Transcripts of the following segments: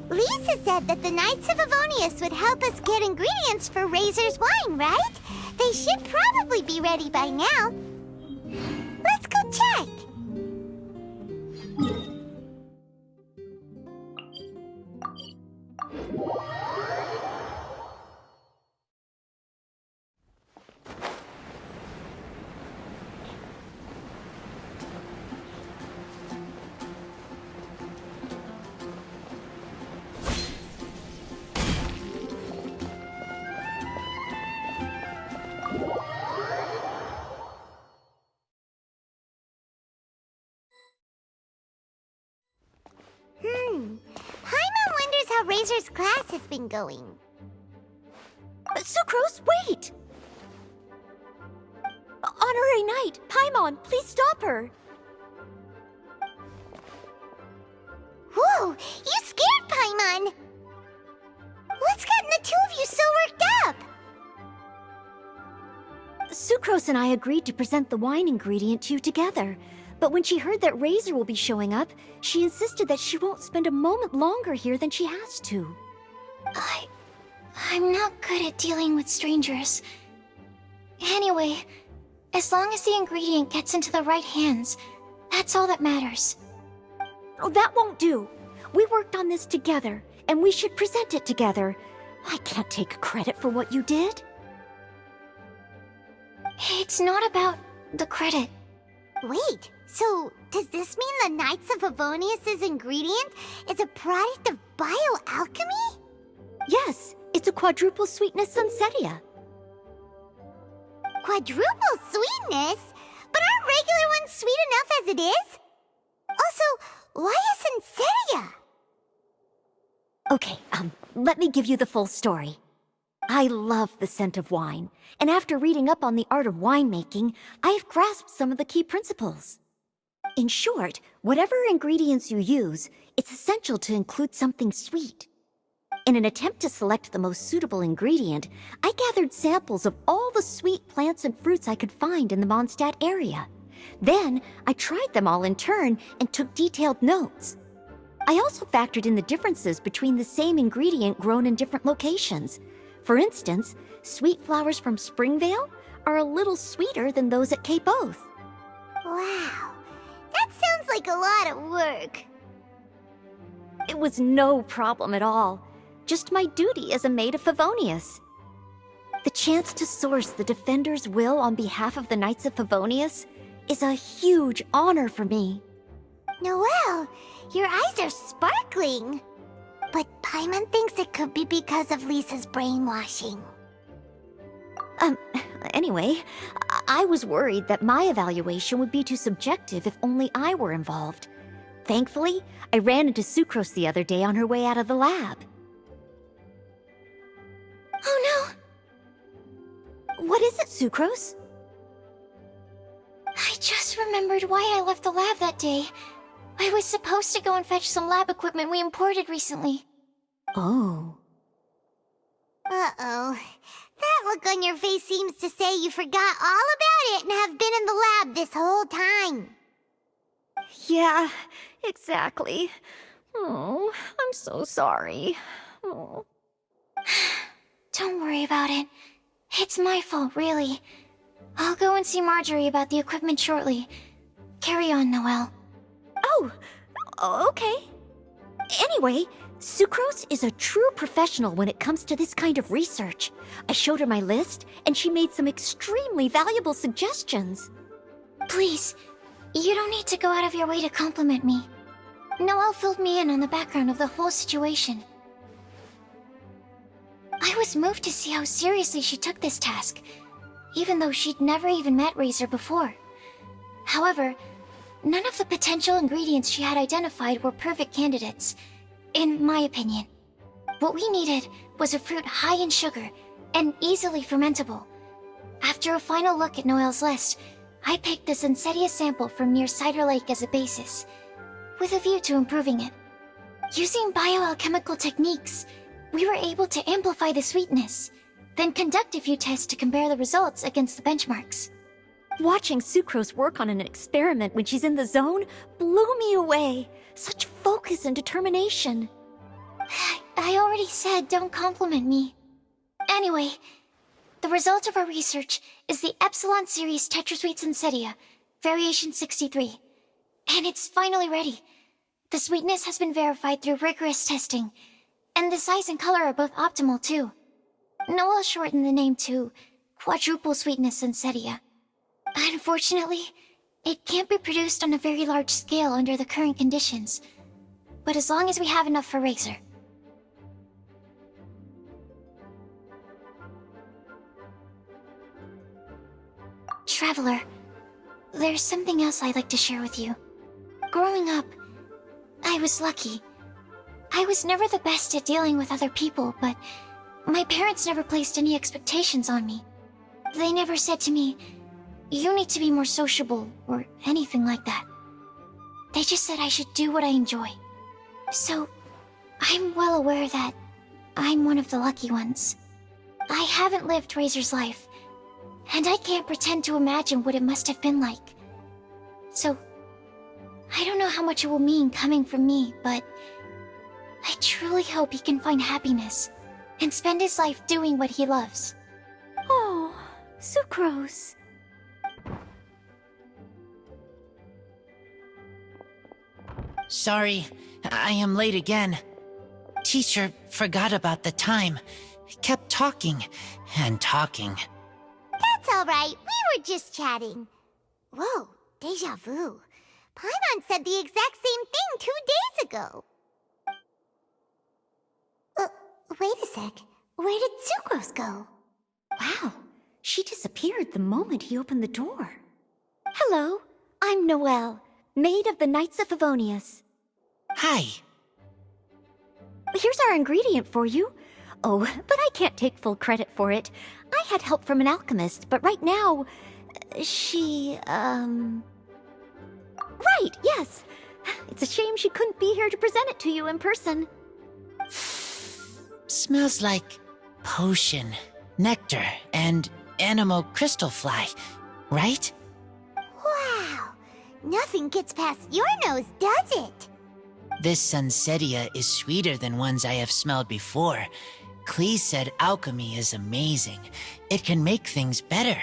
Lisa said that the Knights of Avonius would help us get ingredients for Razor's wine, right? They should probably be ready by now. Let's go check. Paimon wonders how Razor's class has been going. Sucrose, wait! Honorary Knight, Paimon, please stop her! Whoa, you scared Paimon! What's gotten the two of you so worked up? Sucrose and I agreed to present the wine ingredient to you together. But when she heard that Razor will be showing up, she insisted that she won't spend a moment longer here than she has to. I'm not good at dealing with strangers. Anyway, as long as the ingredient gets into the right hands, that's all that matters. Oh, that won't do. We worked on this together, and we should present it together. I can't take credit for what you did. It's not about the credit. Wait, so does this mean the Knights of Avonius' ingredient is a product of bioalchemy? Yes, it's a quadruple sweetness sunsetia. Quadruple sweetness? But aren't regular ones sweet enough as it is? Also, why a sunsetia? Okay, let me give you the full story. I love the scent of wine, and after reading up on the art of winemaking, I've grasped some of the key principles. In short, whatever ingredients you use, it's essential to include something sweet. In an attempt to select the most suitable ingredient, I gathered samples of all the sweet plants and fruits I could find in the Mondstadt area. Then, I tried them all in turn and took detailed notes. I also factored in the differences between the same ingredient grown in different locations. For instance, sweet flowers from Springvale are a little sweeter than those at Cape Oath. Wow, that sounds like a lot of work. It was no problem at all. Just my duty as a maid of Favonius. The chance to source the Defender's will on behalf of the Knights of Favonius is a huge honor for me. Noelle, your eyes are sparkling. But Paimon thinks it could be because of Lisa's brainwashing. Anyway, I was worried that my evaluation would be too subjective if only I were involved. Thankfully, I ran into Sucrose the other day on her way out of the lab. Oh no! What is it, Sucrose? I just remembered why I left the lab that day. I was supposed to go and fetch some lab equipment we imported recently. Oh. Uh-oh. That look on your face seems to say you forgot all about it and have been in the lab this whole time. Yeah, exactly. Oh, I'm so sorry. Oh. Don't worry about it. It's my fault, really. I'll go and see Marjorie about the equipment shortly. Carry on, Noelle. Oh, okay. Anyway, Sucrose is a true professional when it comes to this kind of research. I showed her my list, and she made some extremely valuable suggestions. Please, you don't need to go out of your way to compliment me. Noelle filled me in on the background of the whole situation. I was moved to see how seriously she took this task. even though she'd never even met Razor before. However, none of the potential ingredients she had identified were perfect candidates, in my opinion. What we needed was a fruit high in sugar and easily fermentable. After a final look at Noel's list, I picked the Sensetia sample from near Cider Lake as a basis, with a view to improving it. Using bioalchemical techniques, we were able to amplify the sweetness, then conduct a few tests to compare the results against the benchmarks. Watching Sucrose work on an experiment when she's in the zone blew me away. Such focus and determination. I already said don't compliment me. Anyway, the result of our research is the Epsilon Series Tetrasweet Sensetia, Variation 63. And it's finally ready. The sweetness has been verified through rigorous testing, and the size and color are both optimal too. Noel shortened the name to Quadruple Sweetness Sensetia. Unfortunately, it can't be produced on a very large scale under the current conditions, but as long as we have enough for Razor. Traveler, there's something else I'd like to share with you. Growing up, I was lucky. I was never the best at dealing with other people, but my parents never placed any expectations on me. They never said to me, "You need to be more sociable," or anything like that. They just said I should do what I enjoy. So, I'm well aware that I'm one of the lucky ones. I haven't lived Razor's life, and I can't pretend to imagine what it must have been like. So, I don't know how much it will mean coming from me, but I truly hope he can find happiness and spend his life doing what he loves. Oh, Sucrose. Sorry, I am late again. Teacher forgot about the time. Kept talking and talking. That's all right. We were just chatting. Whoa, deja vu. Paimon said the exact same thing 2 days ago. Wait a sec. Where did Sucrose go? Wow, she disappeared the moment he opened the door. Hello, I'm Noelle, maid of the Knights of Favonius. Hi. Here's our ingredient for you. Oh, but I can't take full credit for it. I had help from an alchemist, but right now, she, Right, yes. It's a shame she couldn't be here to present it to you in person. Smells like potion, nectar, and animal crystal fly, right? Wow. Nothing gets past your nose, does it? This Sensetia is sweeter than ones I have smelled before. Klee said alchemy is amazing. It can make things better.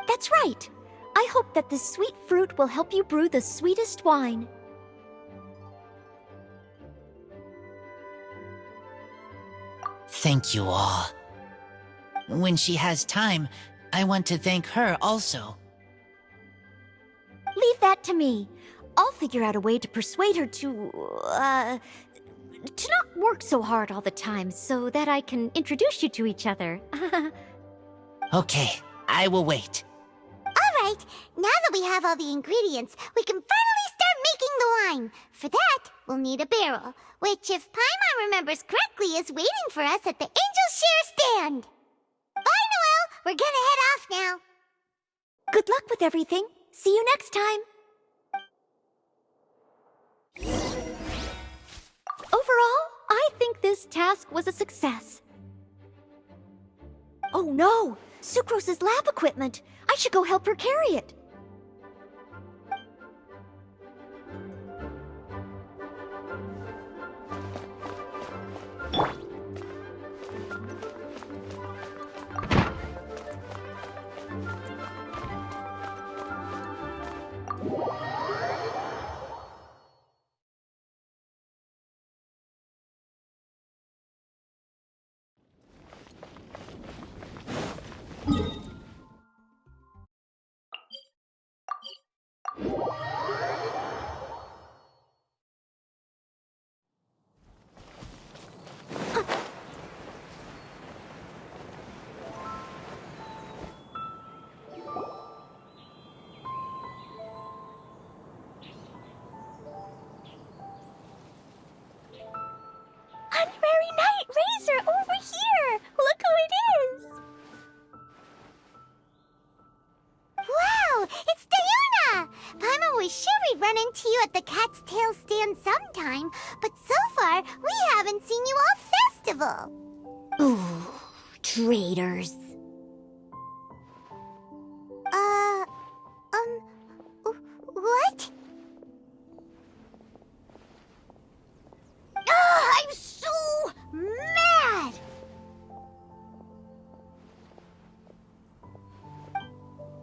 That's right. I hope that this sweet fruit will help you brew the sweetest wine. Thank you all. When she has time, I want to thank her also. Leave that to me. I'll figure out a way to persuade her to not work so hard all the time so that I can introduce you to each other. Okay, I will wait. All right. Now that we have all the ingredients, we can finally start making the wine. For that, we'll need a barrel, which, if Paimon remembers correctly, is waiting for us at the Angel Share stand. Bye, Noelle. We're gonna head off now. Good luck with everything. See you next time. Overall, I think this task was a success. Oh no! Sucrose's lab equipment! I should go help her carry it. honorary knight, Razor, over here! Look who it is! Wow, it's Diona! Paimon was sure we'd run into you at the Cat's Tail stand sometime, but so far, we haven't seen you all festival. Ooh, traitors. What? I'm so mad!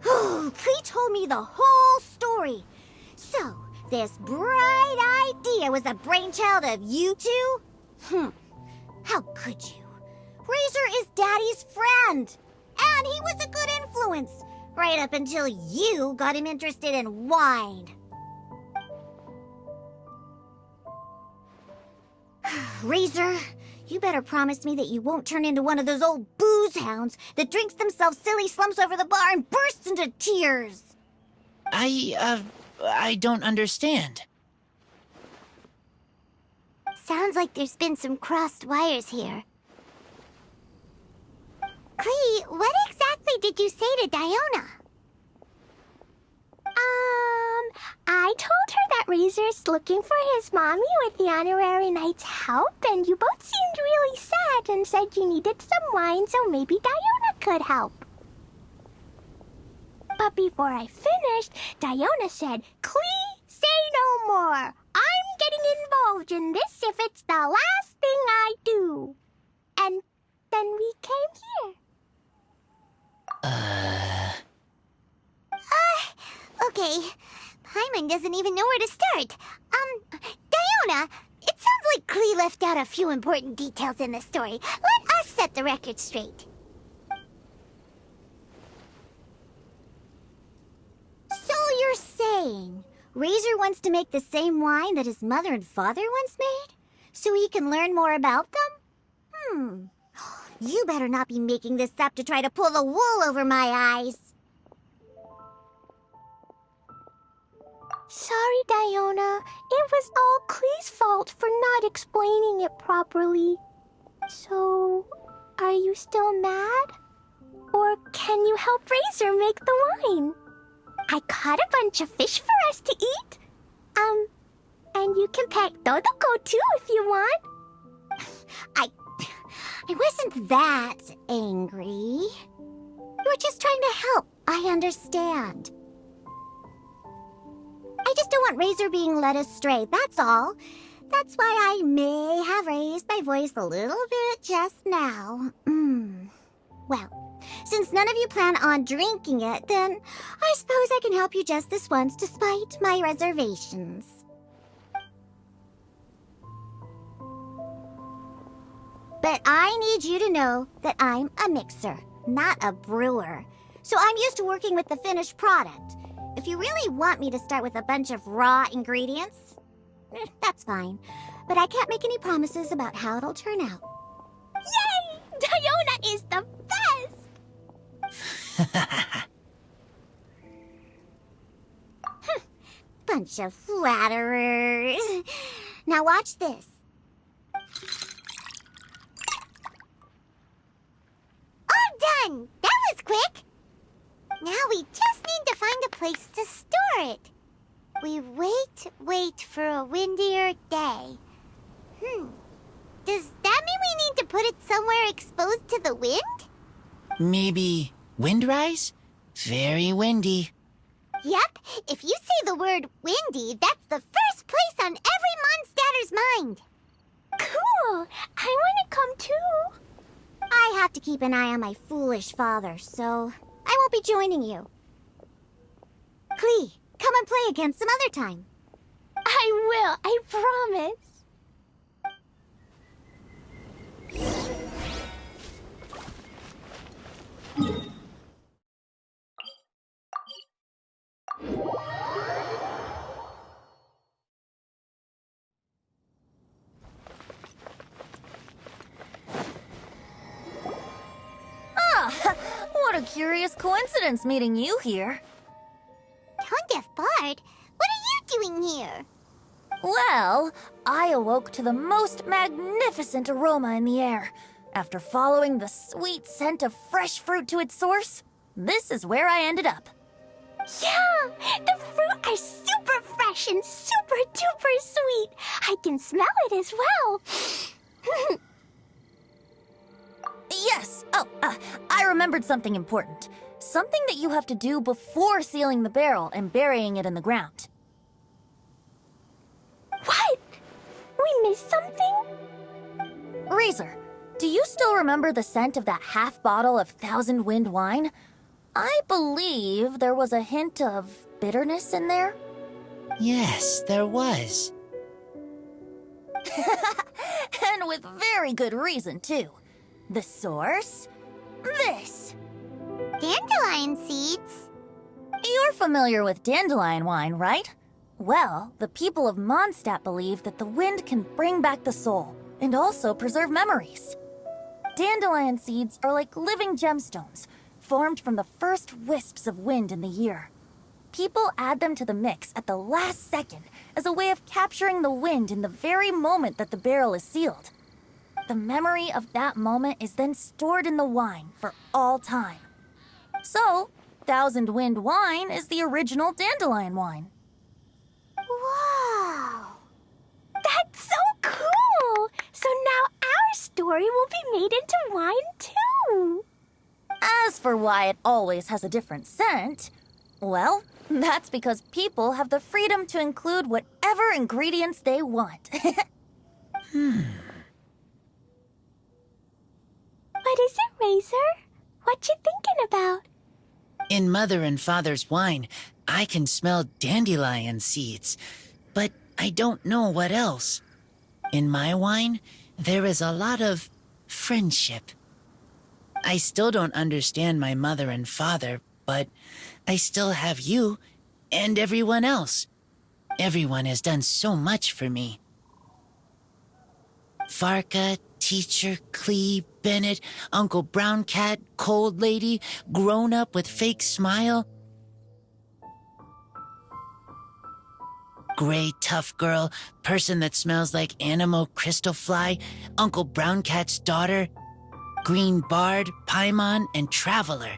Klee told me the whole story. So, this bright idea was the brainchild of you two? How could you? Razor is Daddy's friend. And he was a good influence. Right up until you got him interested in wine. Razor, you better promise me that you won't turn into one of those old booze hounds that drinks themselves silly, slumps over the bar, and bursts into tears. I don't understand. Sounds like there's been some crossed wires here. Klee, what exactly did you say to Diona? I told her that Razor's looking for his mommy with the honorary knight's help, and you both seemed really sad and said you needed some wine, so maybe Diona could help. But before I finished, Diona said, "Klee, say no more. I'm getting involved in this if it's the last thing I do." And then we came here. Okay. Paimon doesn't even know where to start. Diona, it sounds like Klee left out a few important details in the story. Let us set the record straight. So you're saying Razor wants to make the same wine that his mother and father once made? So he can learn more about them? You better not be making this up to try to pull the wool over my eyes. Sorry, Diona. It was all Klee's fault for not explaining it properly. So, are you still mad? Or can you help Razor make the wine? I caught a bunch of fish for us to eat. And you can pet Dodoko too if you want. I wasn't that angry. You were just trying to help. I understand. I just don't want Razor being led astray, that's all. That's why I may have raised my voice a little bit just now. Well, since none of you plan on drinking it, then I suppose I can help you just this once despite my reservations. But I need you to know that I'm a mixer, not a brewer. So I'm used to working with the finished product. If you really want me to start with a bunch of raw ingredients, that's fine. But I can't make any promises about how it'll turn out. Yay! Diona is the best! Bunch of flatterers. Now watch this. All done! That was quick! Now we just need to find a place to store it. We wait for a windier day. Does that mean we need to put it somewhere exposed to the wind? Maybe windrise? Very windy. Yep, if you say the word windy, that's the first place on every Mondstatter's mind. Cool! I want to come too. I have to keep an eye on my foolish father, so I won't be joining you. Klee, come and play again some other time. I will, I promise. What a curious coincidence meeting you here. Tone-deaf Bard, what are you doing here? Well, I awoke to the most magnificent aroma in the air. After following the sweet scent of fresh fruit to its source, this is where I ended up. Yeah, the fruit are super fresh and super duper sweet. I can smell it as well. Yes! Oh, I remembered something important. Something that you have to do before sealing the barrel and burying it in the ground. What? We missed something? Razor, do you still remember the scent of that half bottle of Thousand Wind wine? I believe there was a hint of bitterness in there. Yes, there was. And with very good reason, too. The source? This. Dandelion seeds? You're familiar with dandelion wine, right? Well, the people of Mondstadt believe that the wind can bring back the soul and also preserve memories. Dandelion seeds are like living gemstones, formed from the first wisps of wind in the year. People add them to the mix at the last second as a way of capturing the wind in the very moment that the barrel is sealed. The memory of that moment is then stored in the wine for all time. So, Thousand Wind wine is the original dandelion wine. Whoa! That's so cool! So now our story will be made into wine too! As for why it always has a different scent, well, that's because people have the freedom to include whatever ingredients they want. What is it, Razor? What you thinking about? In Mother and Father's wine, I can smell dandelion seeds, but I don't know what else. In my wine, there is a lot of friendship. I still don't understand my mother and father, but I still have you and everyone else. Everyone has done so much for me. Farka, Teacher, Clee, Bennett, Uncle Brown Cat, Cold Lady, Grown Up with Fake Smile. Gray Tough Girl, Person that Smells like Animo Crystal Fly, Uncle Brown Cat's Daughter, Green Bard, Paimon, and Traveler.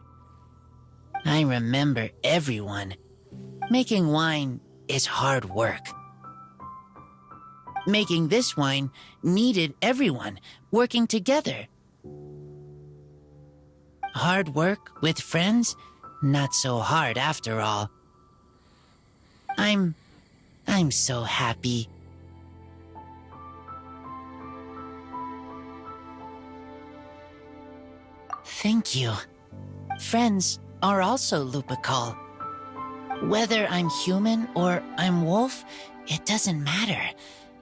I remember everyone. Making wine is hard work. Making this wine needed everyone working together. Hard work with friends? Not so hard after all. I'm so happy. Thank you. Friends are also Lupical. Whether I'm human or I'm wolf, it doesn't matter.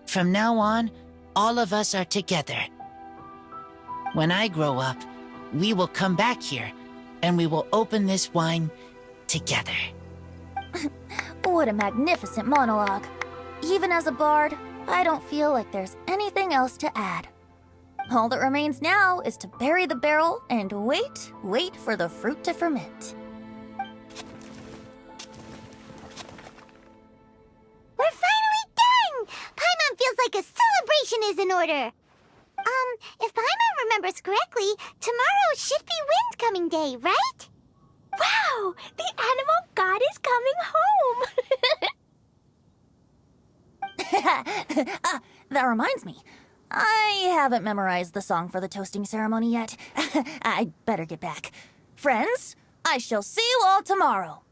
From now on, all of us are together. When I grow up, we will come back here, and we will open this wine together. What a magnificent monologue. Even as a bard, I don't feel like there's anything else to add. All that remains now is to bury the barrel and wait for the fruit to ferment. We're finally done! Paimon feels like a celebration is in order. If Paimon remembers correctly, tomorrow should be Wind Coming Day, right? Wow! The animal god is coming home! That reminds me. I haven't memorized the song for the toasting ceremony yet. I'd better get back. Friends, I shall see you all tomorrow.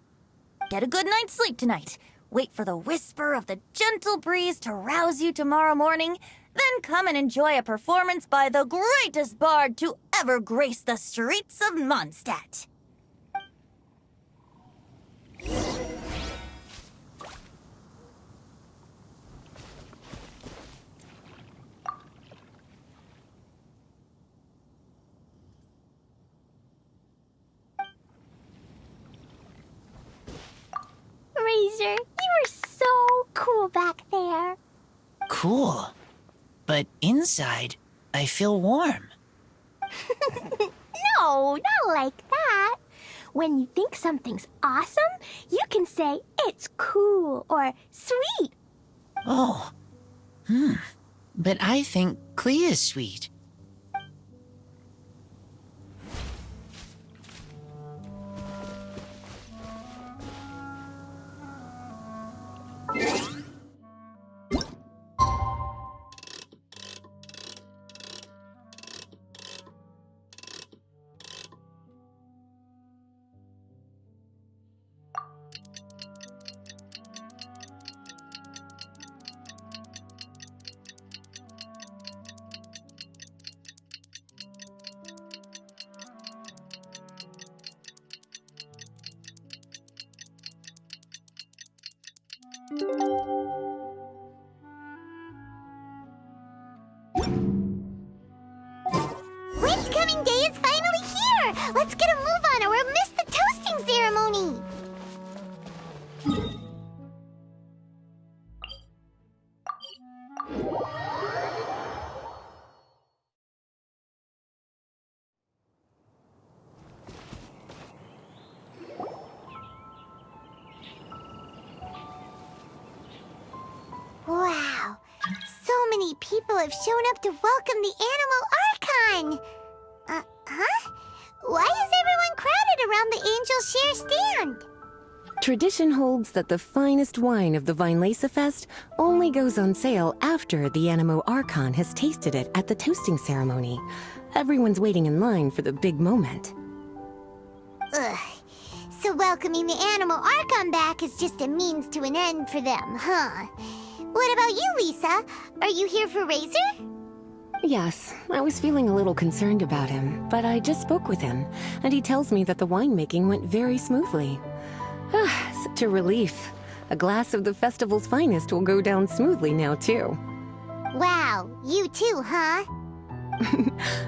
Get a good night's sleep tonight. Wait for the whisper of the gentle breeze to rouse you tomorrow morning. Then come and enjoy a performance by the greatest bard to ever grace the streets of Mondstadt. Razor, you are so cool back there. Cool. But inside, I feel warm. No, not like that. When you think something's awesome, you can say it's cool or sweet. Oh, But I think Clea is sweet. Windcoming Day is finally here! Let's get a move on or we'll miss the toasting ceremony! Wow! So many people have shown up to welcome the Animal Archon! Huh? Why is everyone crowded around the Angel Share stand? Tradition holds that the finest wine of the Vinelasa Fest only goes on sale after the Animo Archon has tasted it at the toasting ceremony. Everyone's waiting in line for the big moment. Ugh. So welcoming the Animal Archon back is just a means to an end for them, huh? What about you, Lisa? Are you here for Razor? Yes, I was feeling a little concerned about him, but I just spoke with him, and he tells me that the winemaking went very smoothly. Such a relief. A glass of the festival's finest will go down smoothly now, too. Wow, you too, huh?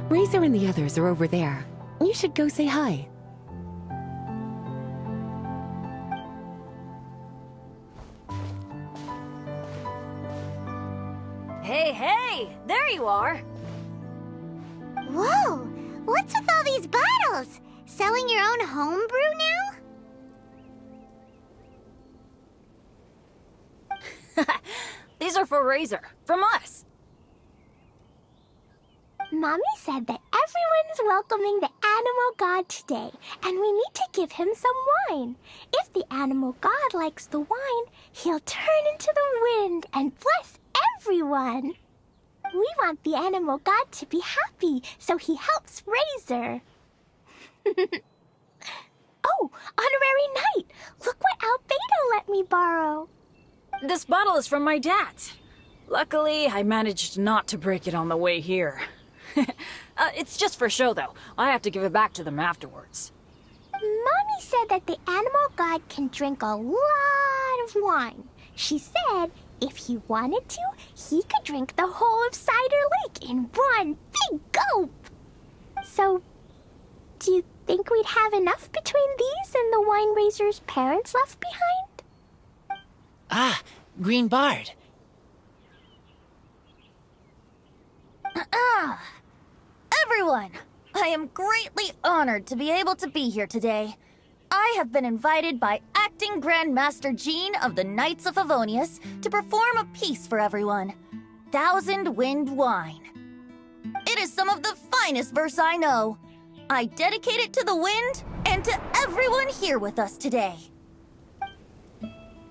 Razor and the others are over there. You should go say hi. Hey! There you are! Whoa! What's with all these bottles? Selling your own homebrew now? These are for Razor, from us. Mommy said that everyone's welcoming the animal god today, and we need to give him some wine. If the animal god likes the wine, he'll turn into the wind and bless everyone. We want the animal god to be happy, so he helps Razor. Oh, Honorary Knight! Look what Albedo let me borrow. This bottle is from my dad's. Luckily, I managed not to break it on the way here. It's just for show, though. I have to give it back to them afterwards. Mommy said that the animal god can drink a lot of wine. She said if he wanted to, he could drink the whole of Cider Lake in one big gulp. So, do you think we'd have enough between these and the wine raiser's parents left behind? Ah, Green Bard. Everyone, I am greatly honored to be able to be here today. I have been invited by Acting Grand Master Jean of the Knights of Favonius to perform a piece for everyone, Thousand Wind Wine. It is some of the finest verse I know. I dedicate it to the wind and to everyone here with us today.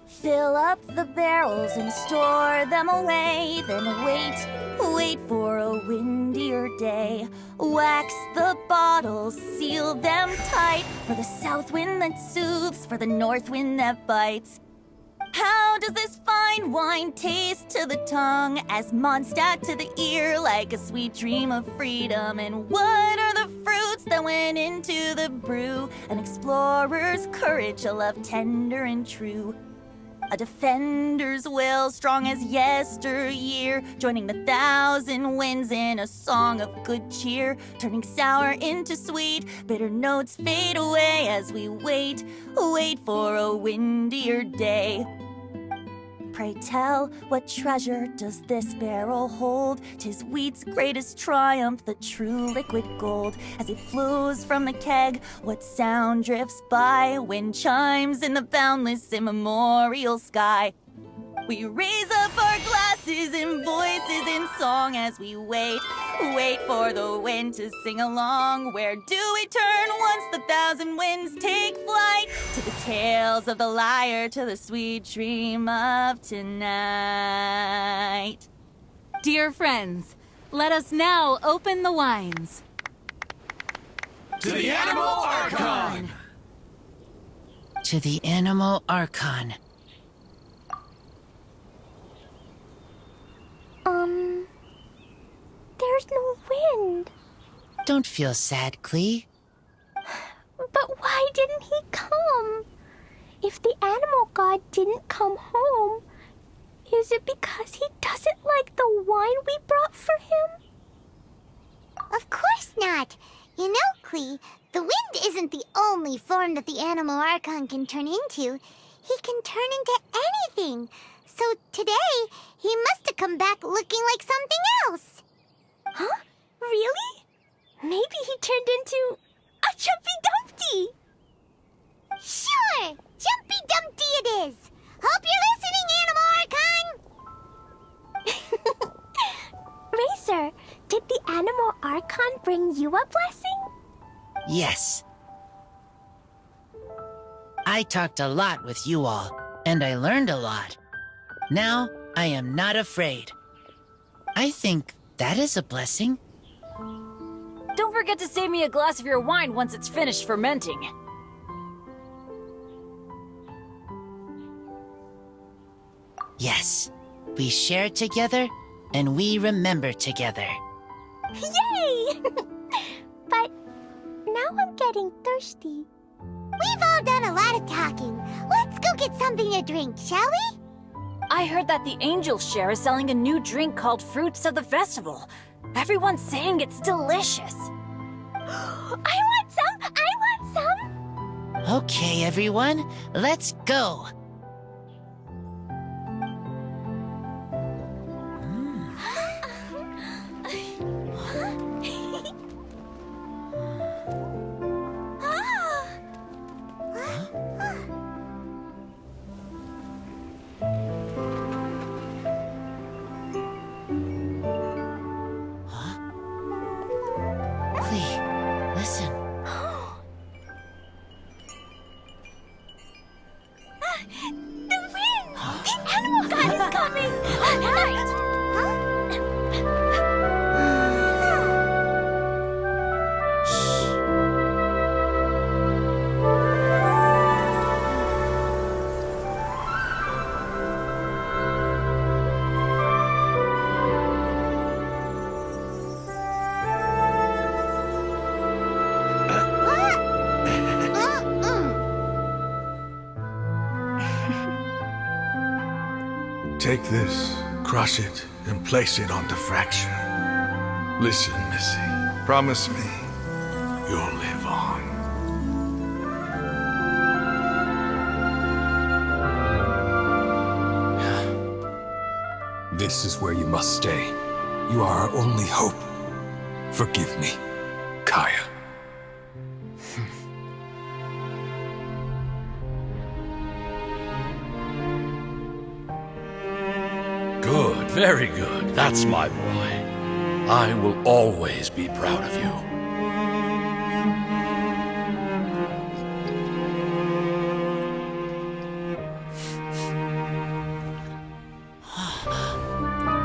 Fill up the barrels and store them away, then wait for a windier day. Wax the bottles, seal them tight, for the south wind that soothes, for the north wind that bites. How does this fine wine taste to the tongue, as Mondstadt to the ear, like a sweet dream of freedom? And what are the fruits that went into the brew? An explorer's courage, a love tender and true. A defender's will, strong as yesteryear, joining the thousand winds in a song of good cheer, turning sour into sweet, bitter notes fade away as we wait for a windier day. Pray tell, what treasure does this barrel hold? 'Tis wheat's greatest triumph, the true liquid gold. As it flows from the keg, what sound drifts by? Wind chimes in the boundless immemorial sky. We raise up our glasses and voices in song as we wait for the wind to sing along. Where do we turn once the thousand winds take flight? To the tales of the lyre, to the sweet dream of tonight. Dear friends, let us now open the wines. To the Animal Archon! To the Animal Archon. There's no wind. Don't feel sad, Klee. But why didn't he come? If the animal god didn't come home, is it because he doesn't like the wine we brought for him? Of course not. You know, Klee, the wind isn't the only form that the Animal Archon can turn into. He can turn into anything. So today, he must have come back looking like something else. Huh? Really? Maybe he turned into a Jumpy Dumpty. Sure! Jumpy Dumpty it is! Hope you're listening, Animal Archon! Racer, did the Animal Archon bring you a blessing? Yes. I talked a lot with you all, and I learned a lot. Now, I am not afraid. I think that is a blessing. Don't forget to save me a glass of your wine once it's finished fermenting. Yes, we share together, and we remember together. Yay! But now I'm getting thirsty. We've all done a lot of talking. Let's go get something to drink, shall we? I heard that the Angel Share is selling a new drink called Fruits of the Festival. Everyone's saying it's delicious. I want some! I want some! Okay, everyone, let's go. Klee, listen. The wind! The animal god is coming! Right! Take this, crush it, and place it on the fracture. Listen, Missy. Promise me you'll live on. This is where you must stay. You are our only hope. Forgive me, Kaya. Good, very good. That's my boy. I will always be proud of you.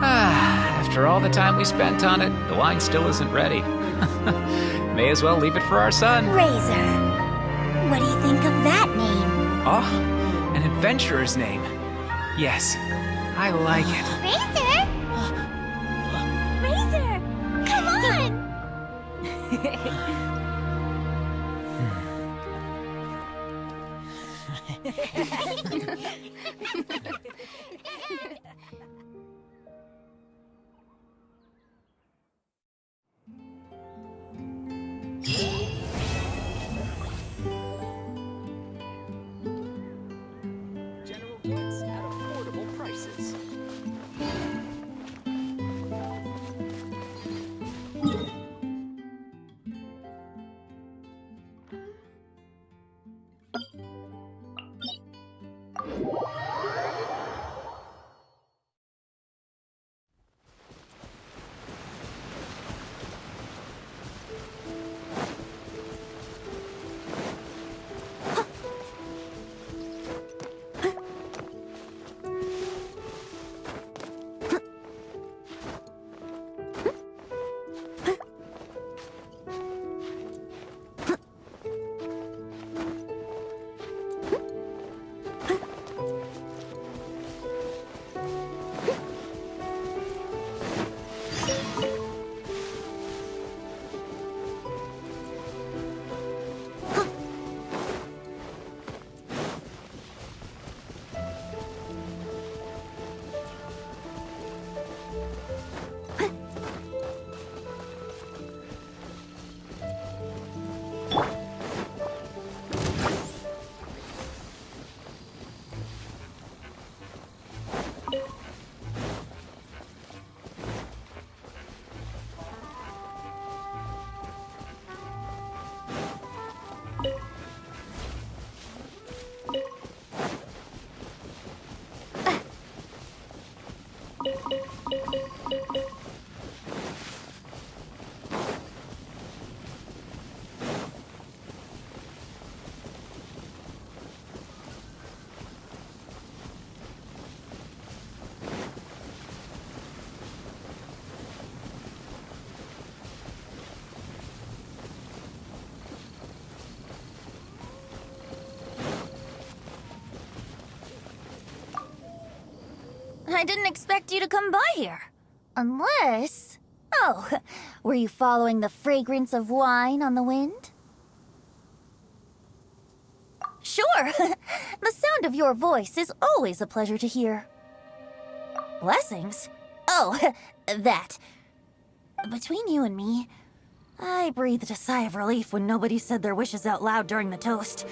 After all the time we spent on it, the wine still isn't ready. May as well leave it for our son. Razor. What do you think of that name? Oh, an adventurer's name. Yes, I like it. Razor! Come on! General goods at affordable prices. I didn't expect you to come by here. Unless... Oh, were you following the fragrance of wine on the wind? Sure. The sound of your voice is always a pleasure to hear. Blessings? Oh, that. Between you and me, I breathed a sigh of relief when nobody said their wishes out loud during the toast.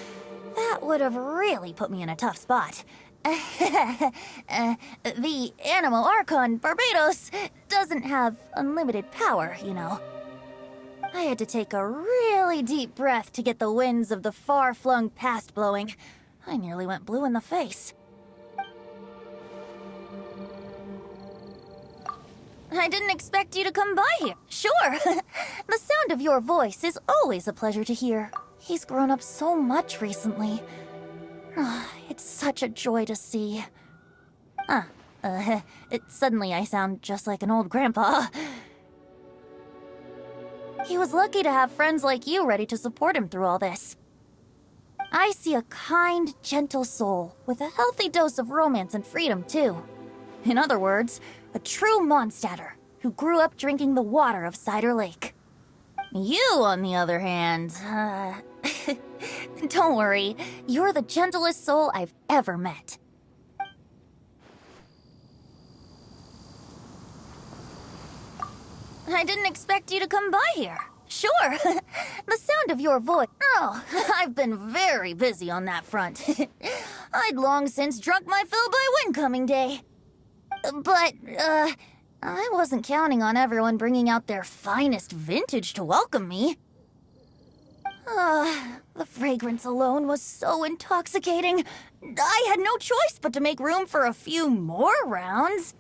That would have really put me in a tough spot. The Animal Archon Barbados doesn't have unlimited power, you know. I had to take a really deep breath to get the winds of the far-flung past blowing. I nearly went blue in the face. I didn't expect you to come by here. Sure. The sound of your voice is always a pleasure to hear. He's grown up so much recently. It's such a joy to see. Suddenly I sound just like an old grandpa. He was lucky to have friends like you ready to support him through all this. I see a kind, gentle soul with a healthy dose of romance and freedom, too. In other words, a true Mondstadter who grew up drinking the water of Cider Lake. You, on the other hand, don't worry, you're the gentlest soul I've ever met. I didn't expect you to come by here. Sure. The sound of your voice... Oh, I've been very busy on that front. I'd long since drunk my fill by Windcoming Day. But, I wasn't counting on everyone bringing out their finest vintage to welcome me. The fragrance alone was so intoxicating. I had no choice but to make room for a few more rounds.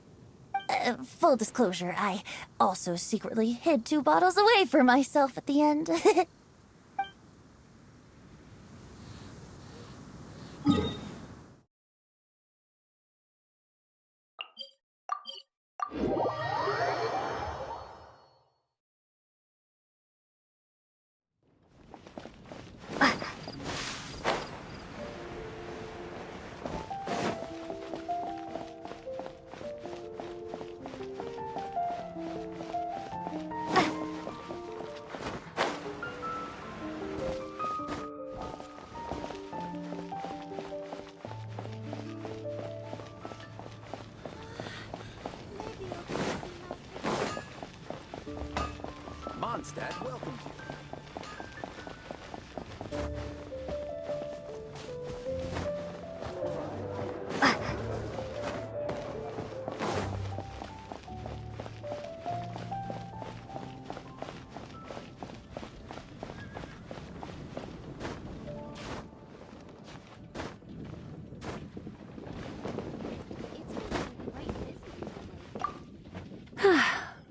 Full disclosure, I also secretly hid 2 bottles away for myself at the end. Mondstadt welcomes you.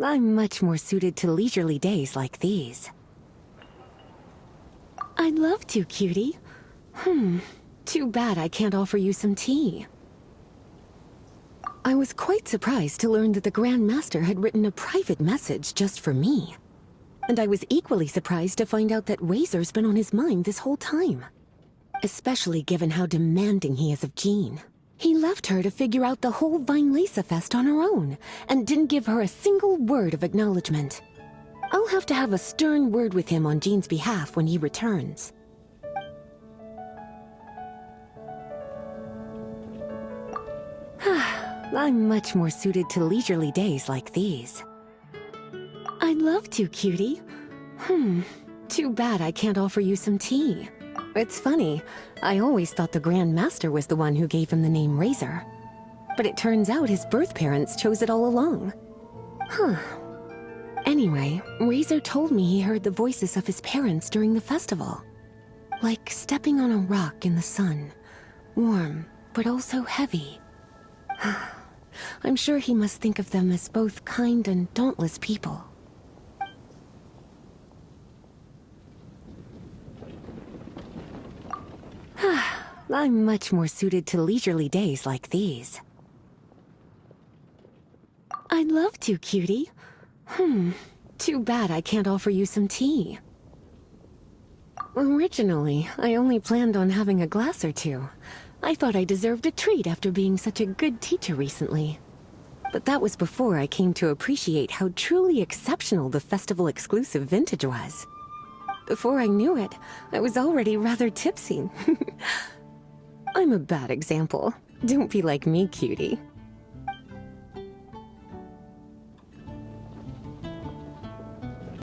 I'm much more suited to leisurely days like these. I'd love to, cutie. Too bad I can't offer you some tea. I was quite surprised to learn that the Grand Master had written a private message just for me. And I was equally surprised to find out that Razor's been on his mind this whole time. Especially given how demanding he is of Jean. He left her to figure out the whole Vinelesa Fest on her own, and didn't give her a single word of acknowledgement. I'll have to have a stern word with him on Jean's behalf when he returns. I'm much more suited to leisurely days like these. I'd love to, cutie. Too bad I can't offer you some tea. It's funny, I always thought the Grand Master was the one who gave him the name Razor. But it turns out his birth parents chose it all along. Anyway, Razor told me he heard the voices of his parents during the festival. Like stepping on a rock in the sun. Warm, but also heavy. I'm sure he must think of them as both kind and dauntless people. I'm much more suited to leisurely days like these. I'd love to, cutie. Too bad I can't offer you some tea. Originally, I only planned on having a glass or two. I thought I deserved a treat after being such a good teacher recently. But that was before I came to appreciate how truly exceptional the festival-exclusive vintage was. Before I knew it, I was already rather tipsy. I'm a bad example. Don't be like me, cutie.